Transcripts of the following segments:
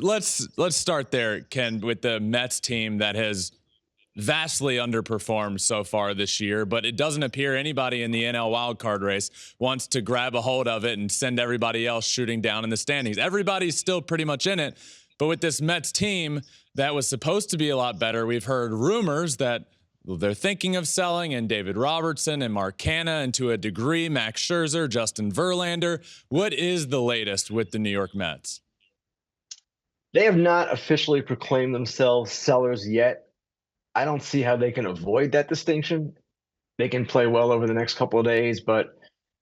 Let's start there, Ken, with the Mets team that has vastly underperformed so far this year, but it doesn't appear anybody in the NL wildcard race wants to grab a hold of it and send everybody else shooting down in the standings. Everybody's still pretty much in it, but with this Mets team that was supposed to be a lot better, we've heard rumors that they're thinking of selling and David Robertson and Mark Canha, and to a degree, Max Scherzer, Justin Verlander. What is the latest with the New York Mets? They have not officially proclaimed themselves sellers yet. I don't see how they can avoid that distinction. They can play well over the next couple of days, but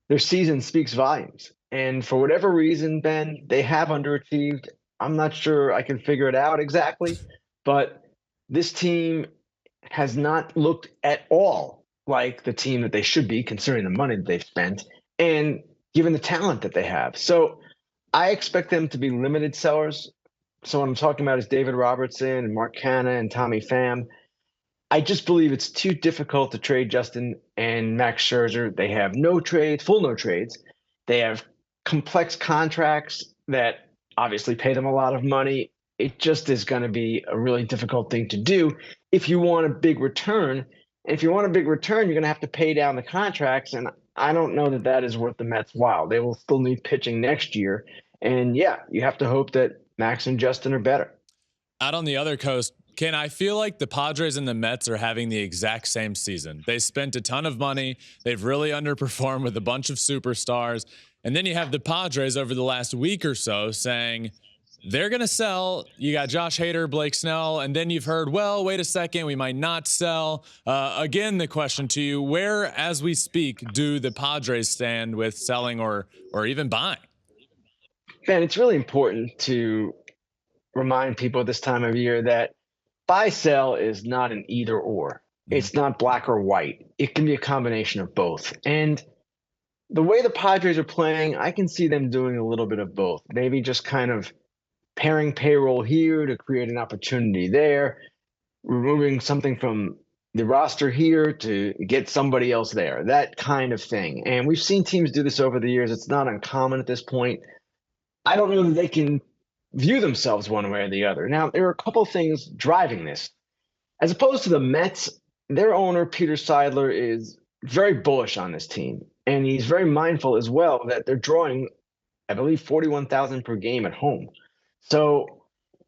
their season speaks volumes. And for whatever reason, Ben, they have underachieved. I'm not sure I can figure it out exactly, but this team has not looked at all like the team that they should be, considering the money that they've spent and given the talent that they have. So I expect them to be limited sellers. So what I'm talking about is David Robertson and Mark Canha and Tommy Pham. I just believe it's too difficult to trade Justin and Max Scherzer. They have no trades, full no trades. They have complex contracts that obviously pay them a lot of money. It just is going to be a really difficult thing to do if you want a big return. And if you want a big return, you're going to have to pay down the contracts. And I don't know that that is worth the Mets' while. They will still need pitching next year. And yeah, you have to hope that Max and Justin are better. Out on the other coast, Ken, I feel like the Padres and the Mets are having the exact same season. They spent a ton of money. They've really underperformed with a bunch of superstars. And then you have the Padres over the last week or so saying they're going to sell. You got Josh Hader, Blake Snell, and then you've heard, well, wait a second, we might not sell. Again, the question to you, where, as we speak, do the Padres stand with selling or even buying? Ben, it's really important to remind people this time of year that buy sell is not an either or. It's not black or white. It can be a combination of both. And the way the Padres are playing, I can see them doing a little bit of both. Maybe just kind of pairing payroll here to create an opportunity there, removing something from the roster here to get somebody else there, that kind of thing. And we've seen teams do this over the years. It's not uncommon at this point. I don't know that they can view themselves one way or the other. Now, there are a couple of things driving this. As opposed to the Mets, their owner, Peter Seidler, is very bullish on this team. And he's very mindful as well that they're drawing, I believe, 41,000 per game at home. So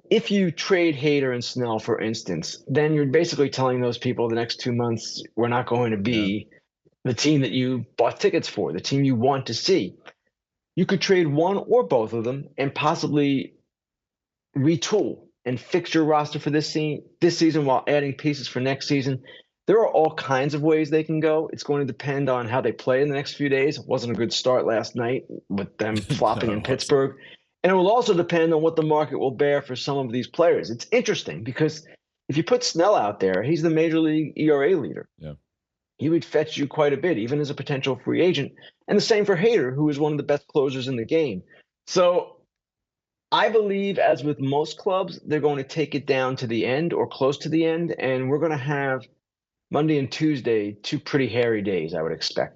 if you trade Hader and Snell, for instance, then you're basically telling those people the next 2 months, we're not going to be the team that you bought tickets for, the team you want to see. You could trade one or both of them and possibly retool and fix your roster for this season while adding pieces for next season. There are all kinds of ways they can go. It's going to depend on how they play in the next few days. It wasn't a good start last night with them flopping in Pittsburgh. And it will also depend on what the market will bear for some of these players. It's interesting because if you put Snell out there, he's the major league ERA leader. Yeah. He would fetch you quite a bit, even as a potential free agent. And the same for Hader, who is one of the best closers in the game. So I believe, as with most clubs, they're going to take it down to the end or close to the end, and we're going to have Monday and Tuesday two pretty hairy days, I would expect.